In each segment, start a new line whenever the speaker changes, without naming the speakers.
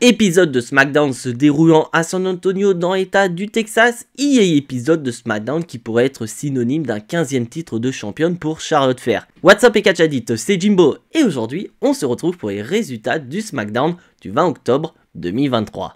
Épisode de SmackDown se déroulant à San Antonio dans l'état du Texas, il y a épisode de SmackDown qui pourrait être synonyme d'un 15e titre de championne pour Charlotte Flair. What's up et catch addict, c'est Jimbo et aujourd'hui on se retrouve pour les résultats du SmackDown du 20 octobre 2023.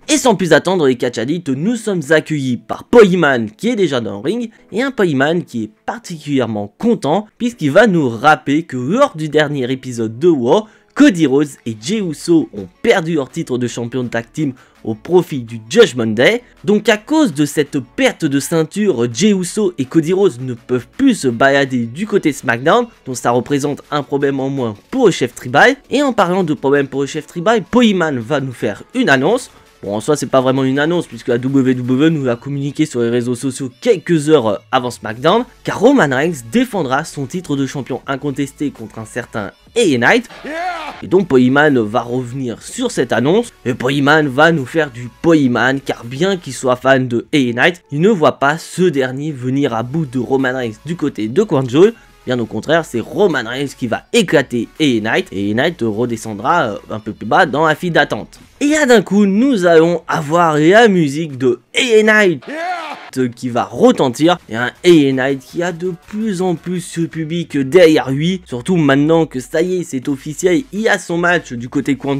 Et sans plus attendre les catch addicts, nous sommes accueillis par Poiman qui est déjà dans le ring et un Poiman qui est particulièrement content puisqu'il va nous rappeler que lors du dernier épisode de Raw, Cody Rhodes et Jey Uso ont perdu leur titre de champion de tag team au profit du Judgment Day. Donc à cause de cette perte de ceinture, Jey Uso et Cody Rhodes ne peuvent plus se balader du côté SmackDown, donc ça représente un problème en moins pour le chef tribal. Et en parlant de problème pour le chef tribal, Poiman va nous faire une annonce. Bon, en soi, c'est pas vraiment une annonce puisque la WWE nous l'a communiqué sur les réseaux sociaux quelques heures avant SmackDown, car Roman Reigns défendra son titre de champion incontesté contre un certain LA Knight. Et donc Poiman va revenir sur cette annonce et Poiman va nous faire du Poiman, car bien qu'il soit fan de LA Knight, il ne voit pas ce dernier venir à bout de Roman Reigns du côté de Crown. Bien au contraire, c'est Roman Reigns qui va éclater LA Knight et LA Knight redescendra un peu plus bas dans la file d'attente. Et là d'un coup, nous allons avoir la musique de LA Knight qui va retentir et un LA Knight qui a de plus en plus ce public derrière lui, surtout maintenant que ça y est, c'est officiel, il a son match du côté Crown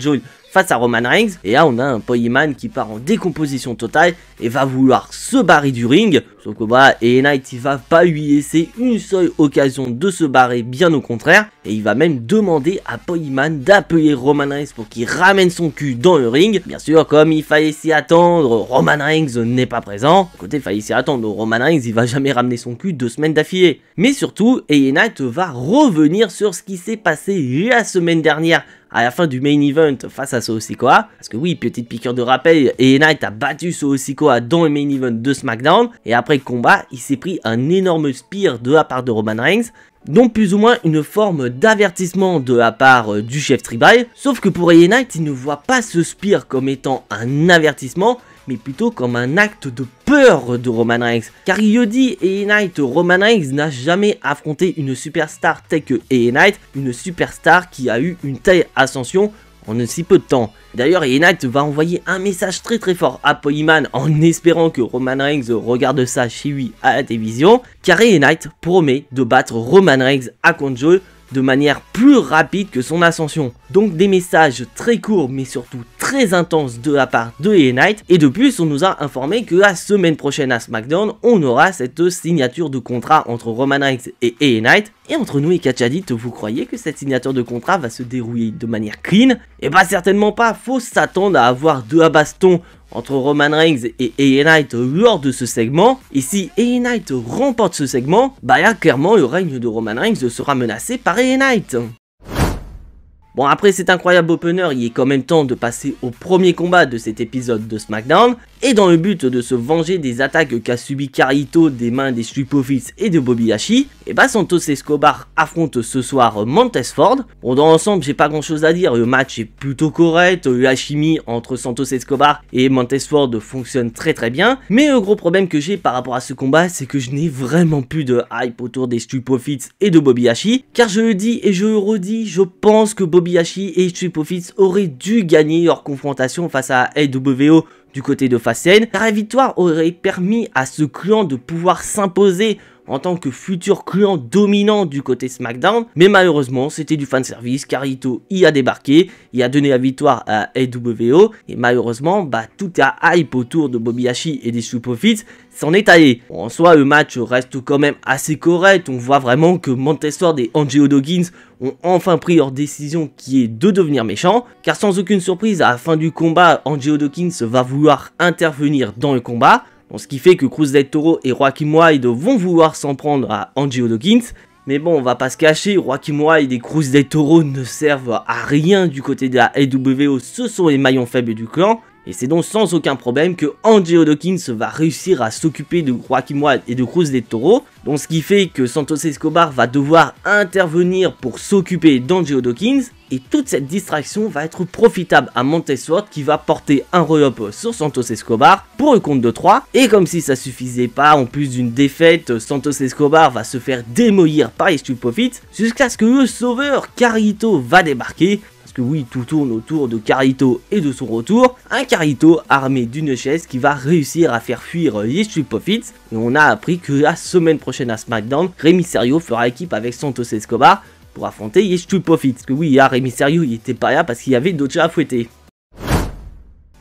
face à Roman Reigns. Et là on a un Poiman qui part en décomposition totale et va vouloir se barrer du ring. Sauf que voilà, LA Knight il va pas lui laisser une seule occasion de se barrer, bien au contraire. Et il va même demander à Poiman d'appeler Roman Reigns pour qu'il ramène son cul dans le ring. Bien sûr, comme il fallait s'y attendre, Roman Reigns n'est pas présent. Côté, il fallait s'y attendre, Roman Reigns il va jamais ramener son cul 2 semaines d'affilée. Mais surtout, LA Knight va revenir sur ce qui s'est passé la semaine dernière à la fin du main event face à Solo Sikoa. Parce que oui, petite piqûre de rappel, LA Knight a battu Solo Sikoa dans le main event de SmackDown. Et après le combat, il s'est pris un énorme spear de la part de Roman Reigns. Donc plus ou moins une forme d'avertissement de la part du chef tribal. Sauf que pour LA Knight, il ne voit pas ce spear comme étant un avertissement, mais plutôt comme un acte de peur de Roman Reigns. Car il le dit, LA Knight, Roman Reigns n'a jamais affronté une superstar telle que LA Knight, une superstar qui a eu une telle ascension en si peu de temps. D'ailleurs, LA Knight va envoyer un message très fort à Poiman en espérant que Roman Reigns regarde ça chez lui à la télévision, car LA Knight promet de battre Roman Reigns à Crown de manière plus rapide que son ascension. Donc des messages très courts mais surtout très intenses de la part de LA Knight. Et de plus, on nous a informé que la semaine prochaine à SmackDown, on aura cette signature de contrat entre Roman Reigns et LA Knight. Et entre nous et catch addicts, vous croyez que cette signature de contrat va se dérouler de manière clean? Et bah certainement pas, faut s'attendre à avoir de la baston entre Roman Reigns et LA Knight lors de ce segment. Et si LA Knight remporte ce segment, bah là clairement le règne de Roman Reigns sera menacé par LA Knight. Bon, après cet incroyable opener, il est quand même temps de passer au premier combat de cet épisode de SmackDown. Et dans le but de se venger des attaques qu'a subi Carlito des mains des Street Profits et de Bobby Lashley, et bah Santos Escobar affronte ce soir Montez Ford. Bon, dans l'ensemble, j'ai pas grand chose à dire, le match est plutôt correct, la chimie entre Santos Escobar et Montez Ford fonctionne très bien. Mais le gros problème que j'ai par rapport à ce combat, c'est que je n'ai vraiment plus de hype autour des Street Profits et de Bobby Lashley. Car je le dis et je le redis, je pense que Bobby Lashley et Street Profits auraient dû gagner leur confrontation face à LWO du côté de Fastlane, car la victoire aurait permis à ce clan de pouvoir s'imposer en tant que futur clan dominant du côté SmackDown. Mais malheureusement, c'était du fanservice, Carlito y a débarqué, il a donné la victoire à LWO, et malheureusement, bah toute la hype autour de Bobby Lashley et des Street Profits s'en est allé. Bon, en soi, le match reste quand même assez correct, on voit vraiment que Montez Ford et Angelo Dawkins ont enfin pris leur décision qui est de devenir méchants, car sans aucune surprise, à la fin du combat, Angelo Dawkins va vouloir intervenir dans le combat. Bon, ce qui fait que Cruz del Toro et Joaquin Wilde vont vouloir s'en prendre à Angelo Dawkins. Mais bon, on va pas se cacher, Joaquin Wilde et Cruz del Toro ne servent à rien du côté de la LWO, ce sont les maillons faibles du clan. Et c'est donc sans aucun problème que Angelo Dawkins va réussir à s'occuper de Joaquim Noah et de Cruz del Toro. Donc ce qui fait que Santos Escobar va devoir intervenir pour s'occuper d'Angelo Dawkins. Et toute cette distraction va être profitable à Montez-Ford qui va porter un roll-up sur Santos Escobar pour le compte de 3. Et comme si ça suffisait pas, en plus d'une défaite, Santos Escobar va se faire démolir par les Street Profits jusqu'à ce que le sauveur Carlito va débarquer. Parce que oui, tout tourne autour de Carlito et de son retour. Un Carlito armé d'une chaise qui va réussir à faire fuir les Street Profits. Et on a appris que la semaine prochaine à SmackDown, Rey Mysterio fera équipe avec Santos Escobar pour affronter les Street Profits. Parce que oui, Rey Mysterio il était pas là parce qu'il y avait d'autres chats à fouetter.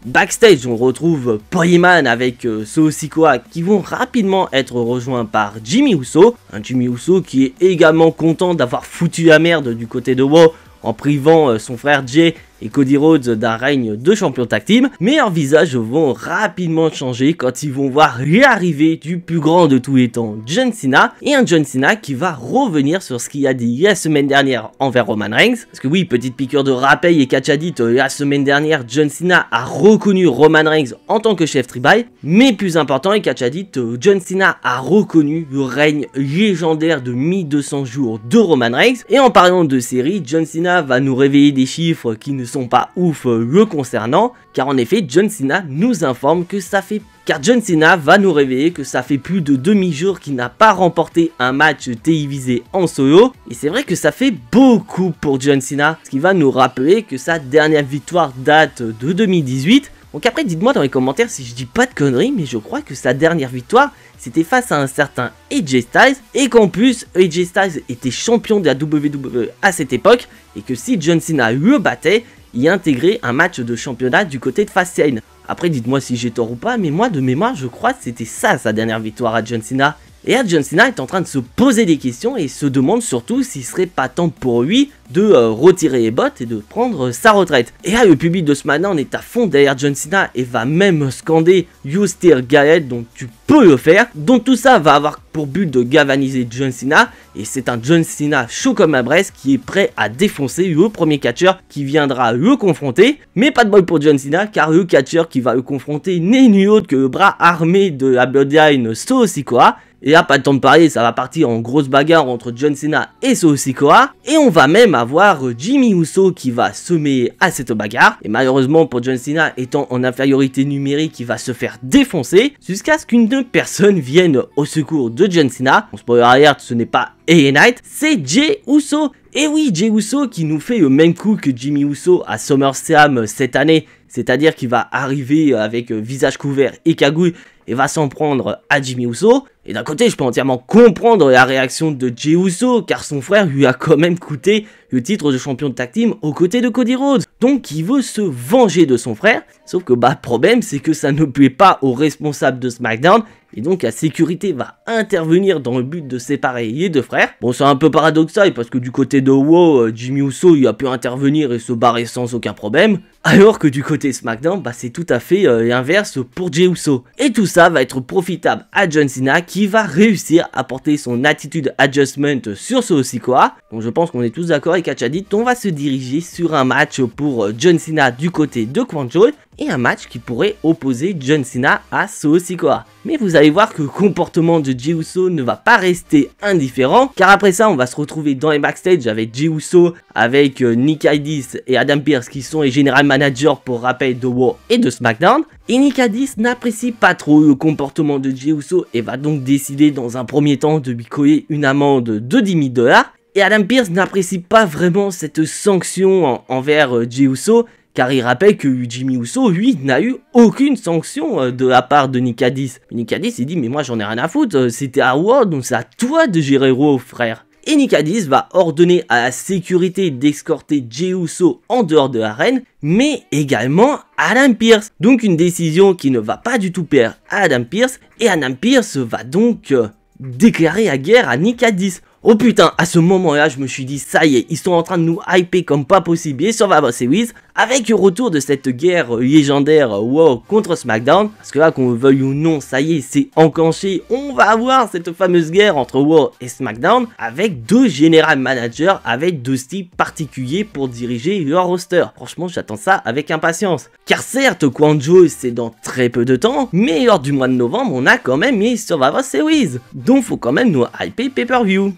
Backstage, on retrouve Paul Heyman avec Solo Sikoa qui vont rapidement être rejoints par Jimmy Uso. Un Jimmy Uso qui est également content d'avoir foutu la merde du côté de Raw en privant son frère Jay et Cody Rhodes d'un règne de champion tag team, mais leurs visages vont rapidement changer quand ils vont voir l'arrivée du plus grand de tous les temps, John Cena, et un John Cena qui va revenir sur ce qu'il a dit la semaine dernière envers Roman Reigns, parce que oui, petite piqûre de rappel et catch addict, la semaine dernière, John Cena a reconnu Roman Reigns en tant que chef tribal, mais plus important et catch addict, John Cena a reconnu le règne légendaire de 1200 jours de Roman Reigns, et en parlant de série, John Cena va nous révéler des chiffres qui ne sont pas ouf le concernant, car en effet John Cena nous informe que ça fait John Cena va nous révéler que ça fait plus de demi-jour qu'il n'a pas remporté un match télévisé en solo, et c'est vrai que ça fait beaucoup pour John Cena, ce qui va nous rappeler que sa dernière victoire date de 2018. Donc après dites-moi dans les commentaires si je dis pas de conneries, mais je crois que sa dernière victoire c'était face à un certain AJ Styles, et qu'en plus AJ Styles était champion de la WWE à cette époque, et que si John Cena le battait, il intégrait un match de championnat du côté de Fastlane. Après dites-moi si j'ai tort ou pas, mais moi de mémoire je crois que c'était ça sa dernière victoire à John Cena. Et là John Cena est en train de se poser des questions et se demande surtout s'il serait pas temps pour lui de retirer les bottes et de prendre sa retraite. Et là le public de SmackDown est à fond derrière John Cena et va même scander You Still Got It, donc tu peux le faire. Donc tout ça va avoir pour but de galvaniser John Cena, et c'est un John Cena chaud comme un braise qui est prêt à défoncer le premier catcheur qui viendra le confronter. Mais pas de bol pour John Cena, car le catcheur qui va le confronter n'est nul autre que le bras armé de la Bloodline, Solo Sikoa. Et là, pas le temps de parler, ça va partir en grosse bagarre entre John Cena et Solo Sikoa. Et on va même avoir Jimmy Uso qui va se mêler à cette bagarre. Et malheureusement pour John Cena, étant en infériorité numérique, il va se faire défoncer jusqu'à ce qu'une personne vienne au secours de John Cena. Bon, spoiler alert, ce n'est pas LA Knight, c'est Jey Uso. Et oui, Jey Uso qui nous fait le même coup que Jimmy Uso à SummerSlam cette année. C'est-à-dire qu'il va arriver avec visage couvert et cagoule et va s'en prendre à Jimmy Uso. Et d'un côté, je peux entièrement comprendre la réaction de Jey Uso, car son frère lui a quand même coûté le titre de champion de tag team aux côtés de Cody Rhodes. Donc il veut se venger de son frère, sauf que le problème c'est que ça ne plaît pas aux responsables de SmackDown, et donc la sécurité va intervenir dans le but de séparer les deux frères. Bon, c'est un peu paradoxal parce que du côté de Raw, Jimmy Uso il a pu intervenir et se barrer sans aucun problème, alors que du côté SmackDown, c'est tout à fait l'inverse pour Jey Uso. Et tout ça va être profitable à John Cena qui va réussir à porter son attitude adjustment sur Solo Sikoa. Donc je pense qu'on est tous d'accord avec Catchadit, on va se diriger sur un match pour John Cena du côté de Control, et un match qui pourrait opposer John Cena à Solo Sikoa. Mais vous allez voir que le comportement de Jey Uso ne va pas rester indifférent, car après ça on va se retrouver dans les backstage avec Jey Uso, avec Nick Aldis et Adam Pearce qui sont les general managers pour rappel de Raw et de SmackDown. Et Nick Aldis n'apprécie pas trop le comportement de Jey Uso et va donc décider dans un premier temps de lui coller une amende de 10 000 $. Et Adam Pearce n'apprécie pas vraiment cette sanction envers Jey Uso, car il rappelle que Jimmy Uso, lui, n'a eu aucune sanction de la part de Nick Aldis. Nick Aldis, il dit, mais moi j'en ai rien à foutre, c'était à Raw, donc c'est à toi de gérer Raw, frère. Et Nick Aldis va ordonner à la sécurité d'escorter Jey Uso en dehors de l'arène, mais également Adam Pearce. Donc une décision qui ne va pas du tout plaire à Adam Pearce, et Adam Pearce va donc déclarer la guerre à Nick Aldis. Oh putain, à ce moment-là, je me suis dit, ça y est, ils sont en train de nous hyper comme pas possible et Survivor Series avec le retour de cette guerre légendaire Raw contre SmackDown. Parce que là, qu'on le veuille ou non, ça y est, c'est enclenché. On va avoir cette fameuse guerre entre Raw et SmackDown avec deux general managers avec deux styles particuliers pour diriger leur roster. Franchement, j'attends ça avec impatience. Car certes, Kwanjo, c'est dans très peu de temps, mais lors du mois de novembre, on a quand même mis Survivor Series. Donc, faut quand même nous hyper pay-per-view.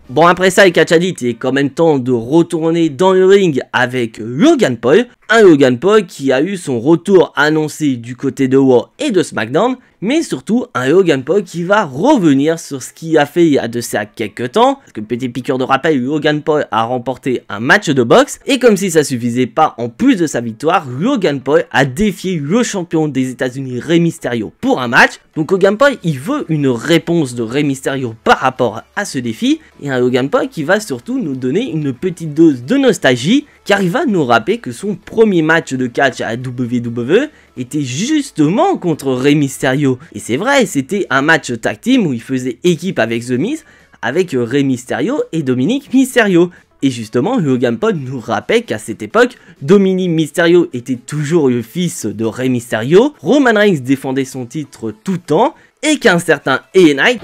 Bon, après ça, les Catch Addicts, il est quand même temps de retourner dans le ring avec Logan Paul. Un Logan Paul qui a eu son retour annoncé du côté de Raw et de SmackDown, mais surtout un Logan Paul qui va revenir sur ce qu'il a fait il y a de ça quelques temps. Parce que petit piqûre de rappel, Logan Paul a remporté un match de boxe, et comme si ça suffisait pas, en plus de sa victoire, Logan Paul a défié le champion des États-Unis Rey Mysterio pour un match. Donc Logan Paul, il veut une réponse de Rey Mysterio par rapport à ce défi, et un Logan Paul qui va surtout nous donner une petite dose de nostalgie, car il va nous rappeler que son premier match de catch à WWE était justement contre Rey Mysterio. Et c'est vrai, c'était un match tag team où il faisait équipe avec The Miz, avec Rey Mysterio et Dominic Mysterio. Et justement, Logan Paul nous rappelle qu'à cette époque, Dominic Mysterio était toujours le fils de Rey Mysterio, Roman Reigns défendait son titre tout le temps, et qu'un certain LA Knight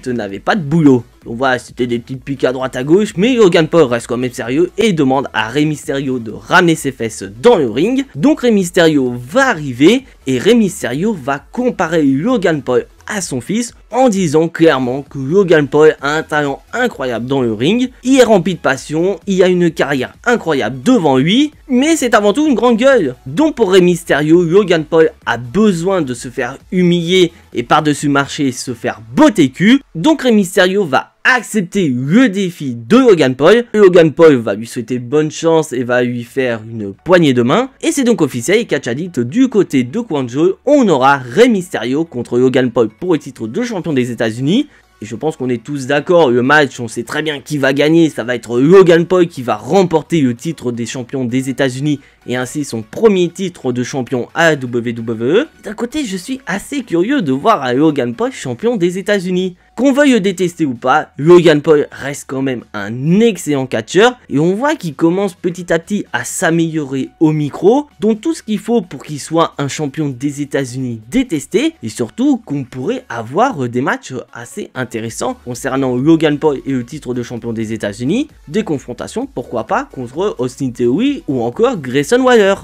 n'avait pas de boulot. Donc voilà, c'était des petites piques à droite à gauche, mais Logan Paul reste quand même sérieux et demande à Rey Mysterio de ramener ses fesses dans le ring. Donc Rey Mysterio va arriver et Rey Mysterio va comparer Logan Paul à son fils en disant clairement que Logan Paul a un talent incroyable dans le ring, il est rempli de passion, il a une carrière incroyable devant lui, mais c'est avant tout une grande gueule. Donc pour Rey Mysterio, Logan Paul a besoin de se faire humilier et par-dessus marcher se faire botter cul. Donc Rey Mysterio va accepter le défi de Logan Paul. Logan Paul va lui souhaiter bonne chance et va lui faire une poignée de main. Et c'est donc officiel, Catch Addict, du côté de Kwanjo, on aura Rey Mysterio contre Logan Paul pour le titre de champion des États-Unis. Et je pense qu'on est tous d'accord, le match, on sait très bien qui va gagner, ça va être Logan Paul qui va remporter le titre des champions des États-Unis et ainsi son premier titre de champion à la WWE. D'un côté, je suis assez curieux de voir un Logan Paul champion des États-Unis. Qu'on veuille le détester ou pas, Logan Paul reste quand même un excellent catcheur et on voit qu'il commence petit à petit à s'améliorer au micro, donc tout ce qu'il faut pour qu'il soit un champion des États-Unis détesté et surtout qu'on pourrait avoir des matchs assez intéressants concernant Logan Paul et le titre de champion des États-Unis, des confrontations pourquoi pas contre Austin Theory ou encore Grayson Waller.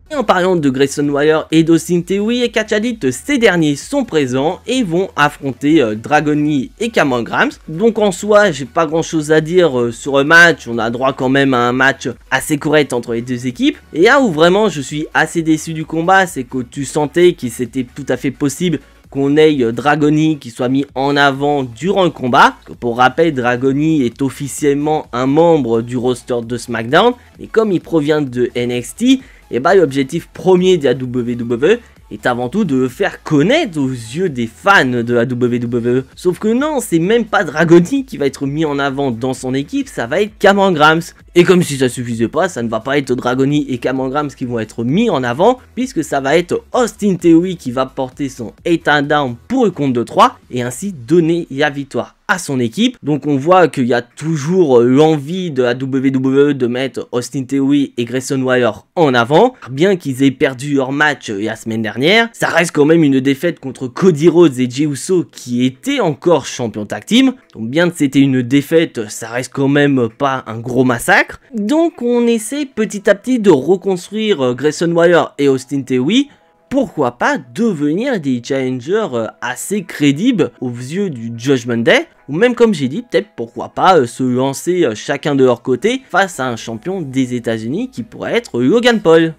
Et en parlant de Grayson Waller et d'Austin Theory et Catch Addict, ces derniers sont présents et vont affronter Dragon Lee et Cameron Grimes. Donc en soi, j'ai pas grand chose à dire sur le match, on a droit quand même à un match assez correct entre les deux équipes. Et là où vraiment je suis assez déçu du combat, c'est que tu sentais qu'il c'était tout à fait possible qu'on ait Dragoni qui soit mis en avant durant le combat. Pour rappel, Dragoni est officiellement un membre du roster de SmackDown, et comme il provient de NXT, et bah l'objectif premier de la WWE est avant tout de le faire connaître aux yeux des fans de la WWE. Sauf que non, c'est même pas Dragoni qui va être mis en avant dans son équipe, ça va être Cameron Grimes. Et comme si ça suffisait pas, ça ne va pas être Dragoni et Cameron Grimes qui vont être mis en avant, puisque ça va être Austin Theory qui va porter son 8 down pour le compte de 3 et ainsi donner la victoire à son équipe. Donc on voit qu'il y a toujours l'envie de la WWE de mettre Austin Theory et Grayson Waller en avant. Bien qu'ils aient perdu leur match la semaine dernière, ça reste quand même une défaite contre Cody Rhodes et Jey Uso qui étaient encore champions tag team. Donc bien que c'était une défaite, ça reste quand même pas un gros massacre. Donc on essaie petit à petit de reconstruire Grayson Waller et Austin Theory. Pourquoi pas devenir des challengers assez crédibles aux yeux du Judgment Day, ou même comme j'ai dit, peut-être pourquoi pas se lancer chacun de leur côté face à un champion des États-Unis qui pourrait être Logan Paul.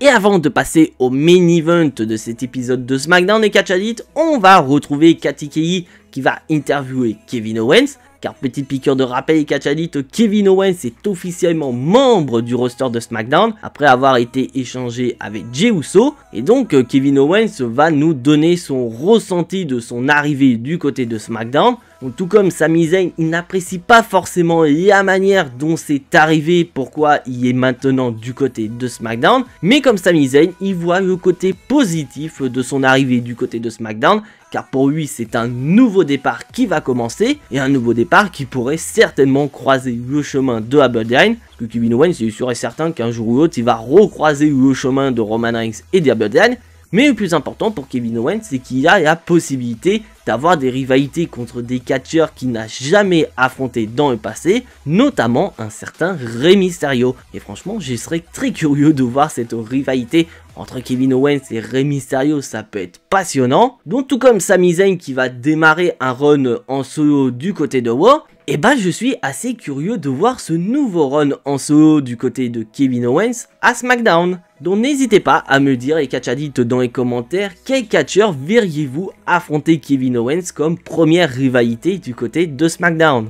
Et avant de passer au main event de cet épisode de SmackDown et Catch Addict, on va retrouver Katie Kelly qui va interviewer Kevin Owens. Car petite piqûre de rappel et Catch Addict, Kevin Owens est officiellement membre du roster de SmackDown après avoir été échangé avec Jey Uso. Et donc Kevin Owens va nous donner son ressenti de son arrivée du côté de SmackDown. Donc, tout comme Sami Zayn, il n'apprécie pas forcément la manière dont c'est arrivé, pourquoi il est maintenant du côté de SmackDown. Mais comme Sami Zayn, il voit le côté positif de son arrivée du côté de SmackDown, car pour lui c'est un nouveau départ qui va commencer, et un nouveau départ qui pourrait certainement croiser le chemin de la Bloodline, parce que Kevin Owens est sûr et certain qu'un jour ou l'autre il va recroiser le chemin de Roman Reigns et de la Bloodline. Mais le plus important pour Kevin Owens, c'est qu'il a la possibilité d'avoir des rivalités contre des catcheurs qu'il n'a jamais affrontés dans le passé, notamment un certain Rey Mysterio. Et franchement, je serais très curieux de voir cette rivalité entre Kevin Owens et Rey Mysterio, ça peut être passionnant. Donc tout comme Sami Zayn qui va démarrer un run en solo du côté de Raw, et bah je suis assez curieux de voir ce nouveau run en solo du côté de Kevin Owens à SmackDown. Donc n'hésitez pas à me dire les catch addicts dans les commentaires quel catcheur verriez-vous affronter Kevin Owens comme première rivalité du côté de SmackDown.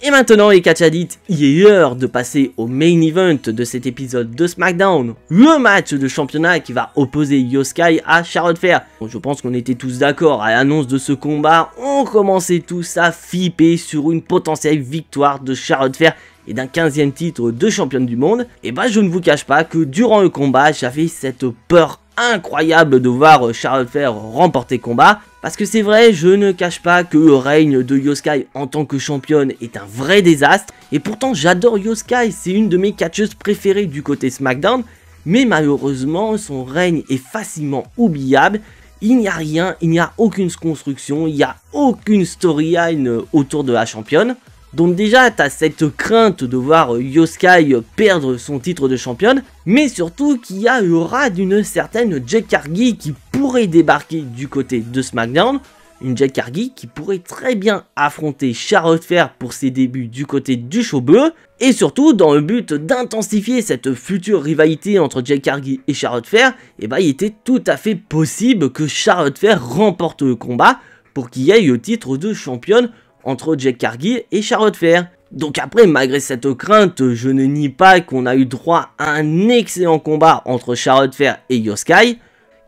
Et maintenant les catch addicts, il est l'heure de passer au main event de cet épisode de SmackDown. Le match de championnat qui va opposer Io Sky à Charlotte Flair. Bon, je pense qu'on était tous d'accord à l'annonce de ce combat, on commençait tous à flipper sur une potentielle victoire de Charlotte Flair et d'un 15e titre de championne du monde. Et bah je ne vous cache pas que durant le combat, j'avais cette peur incroyable de voir Charlotte Flair remporter combat. Parce que c'est vrai, je ne cache pas que le règne de Io Sky en tant que championne est un vrai désastre. Et pourtant j'adore Io Sky, c'est une de mes catcheuses préférées du côté SmackDown. Mais malheureusement, son règne est facilement oubliable. Il n'y a rien, il n'y a aucune construction, il n'y a aucune storyline autour de la championne. Donc déjà, tu as cette crainte de voir Io Sky perdre son titre de championne, mais surtout qu'il y a le rat d'une certaine Jade Cargill qui pourrait débarquer du côté de SmackDown. Une Jade Cargill qui pourrait très bien affronter Charlotte Flair pour ses débuts du côté du show bleu, et surtout dans le but d'intensifier cette future rivalité entre Jade Cargill et Charlotte Flair, et bah il était tout à fait possible que Charlotte Flair remporte le combat pour qu'il y ait le titre de championne entre Jade Cargill et Charlotte Flair. Donc après, malgré cette crainte, je ne nie pas qu'on a eu droit à un excellent combat entre Charlotte Flair et Io Sky,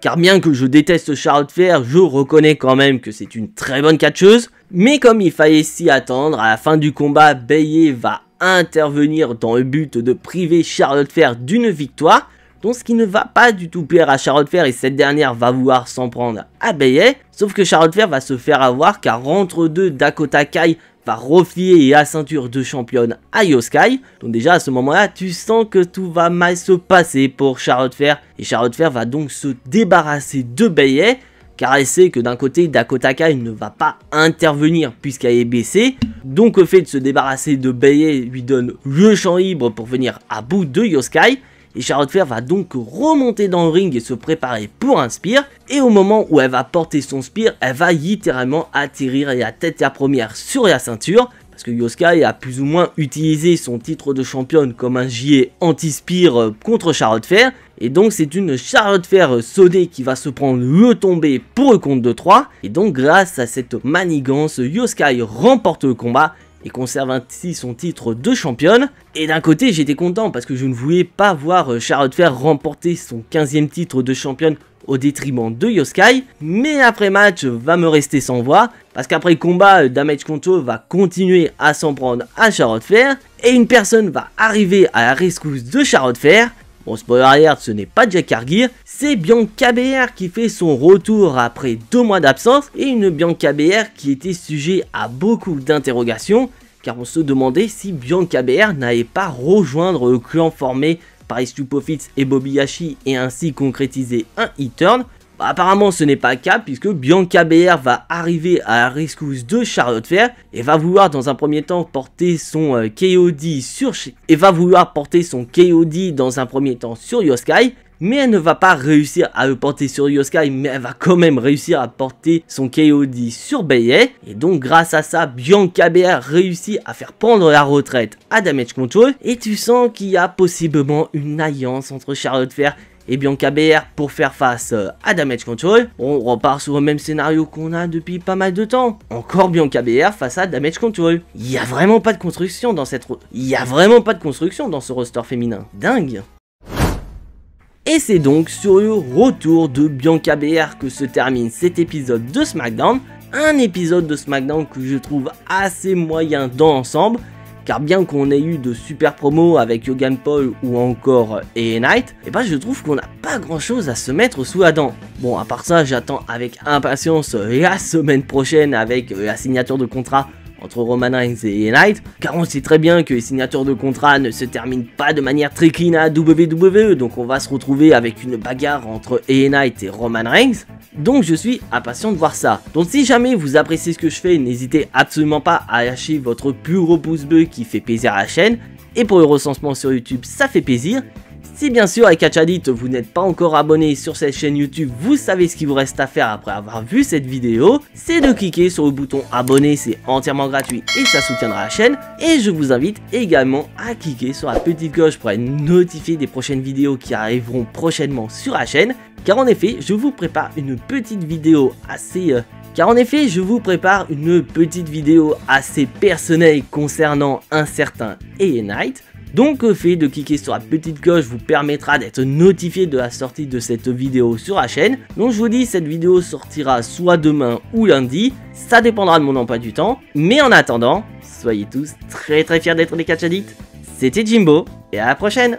car bien que je déteste Charlotte Flair, je reconnais quand même que c'est une très bonne catcheuse. Mais comme il fallait s'y attendre, à la fin du combat, Bayley va intervenir dans le but de priver Charlotte Flair d'une victoire. Donc ce qui ne va pas du tout plaire à Charlotte Flair, et cette dernière va vouloir s'en prendre à Bayley. Sauf que Charlotte Flair va se faire avoir, car entre deux, Dakota Kai va refiler la ceinture de championne à Io Sky. Donc déjà à ce moment-là, tu sens que tout va mal se passer pour Charlotte Flair. Et Charlotte Flair va donc se débarrasser de Bayley, car elle sait que d'un côté, Dakota Kai ne va pas intervenir puisqu'elle est blessée. Donc le fait de se débarrasser de Bayley lui donne le champ libre pour venir à bout de Io Sky. Et Charlotte Flair va donc remonter dans le ring et se préparer pour un spear. Et au moment où elle va porter son spear, elle va littéralement atterrir la tête la première sur la ceinture. Parce que Io Sky a plus ou moins utilisé son titre de championne comme un gilet anti-spear contre Charlotte Flair. Et donc c'est une Charlotte Flair sodée qui va se prendre le tombé pour le compte de 3. Et donc grâce à cette manigance, Io Sky remporte le combat et conserve ainsi son titre de championne. Et d'un côté j'étais content parce que je ne voulais pas voir Charlotte Flair remporter son 15e titre de championne au détriment de Io Sky. Mais l'après-match va me rester sans voix, parce qu'après le combat, Damage Control va continuer à s'en prendre à Charlotte Flair, et une personne va arriver à la rescousse de Charlotte Flair. Bon, spoiler alert, ce n'est pas Jade Cargill, c'est Bianca Belair qui fait son retour après 2 mois d'absence, et une Bianca Belair qui était sujet à beaucoup d'interrogations, car on se demandait si Bianca Belair n'allait pas rejoindre le clan formé par les Street Profits et Bobby Lashley et ainsi concrétiser un e-turn. Bah, apparemment ce n'est pas le cas, puisque Bianca Belair va arriver à la rescousse de Charlotte Flair et va vouloir dans un premier temps porter son KOD sur Io Sky, mais elle ne va pas réussir à le porter sur Io Sky, mais elle va quand même réussir à porter son KOD sur Bayley. Et donc grâce à ça, Bianca Belair réussit à faire prendre la retraite à Damage Control, et tu sens qu'il y a possiblement une alliance entre Charlotte Flair et Bianca Belair pour faire face à Damage Control. On repart sur le même scénario qu'on a depuis pas mal de temps. Encore Bianca Belair face à Damage Control. Il n'y a vraiment pas de construction dans ce roster féminin. Dingue. Et c'est donc sur le retour de Bianca Belair que se termine cet épisode de SmackDown. un épisode de SmackDown que je trouve assez moyen dans l'ensemble, car bien qu'on ait eu de super promos avec Logan Paul ou encore LA Knight, et ben je trouve qu'on n'a pas grand chose à se mettre sous la dent. Bon, à part ça, j'attends avec impatience la semaine prochaine avec la signature de contrat entre Roman Reigns et LA Knight, car on sait très bien que les signatures de contrat ne se terminent pas de manière très clean à WWE, donc on va se retrouver avec une bagarre entre LA Knight et Roman Reigns. Donc je suis impatient de voir ça. Donc si jamais vous appréciez ce que je fais, n'hésitez absolument pas à lâcher votre plus gros pouce bleu qui fait plaisir à la chaîne. Et pour le recensement sur YouTube, ça fait plaisir. Si bien sûr avec Catch Addict vous n'êtes pas encore abonné sur cette chaîne YouTube, vous savez ce qu'il vous reste à faire après avoir vu cette vidéo, c'est de cliquer sur le bouton abonner, c'est entièrement gratuit et ça soutiendra la chaîne. Et je vous invite également à cliquer sur la petite cloche pour être notifié des prochaines vidéos qui arriveront prochainement sur la chaîne. Car en effet, je vous prépare une petite vidéo assez personnelle concernant un certain LA Knight. Donc le fait de cliquer sur la petite cloche vous permettra d'être notifié de la sortie de cette vidéo sur la chaîne. Donc je vous dis, cette vidéo sortira soit demain ou lundi, ça dépendra de mon emploi du temps. Mais en attendant, soyez tous très fiers d'être des Catch Addicts. C'était Jimbo et à la prochaine.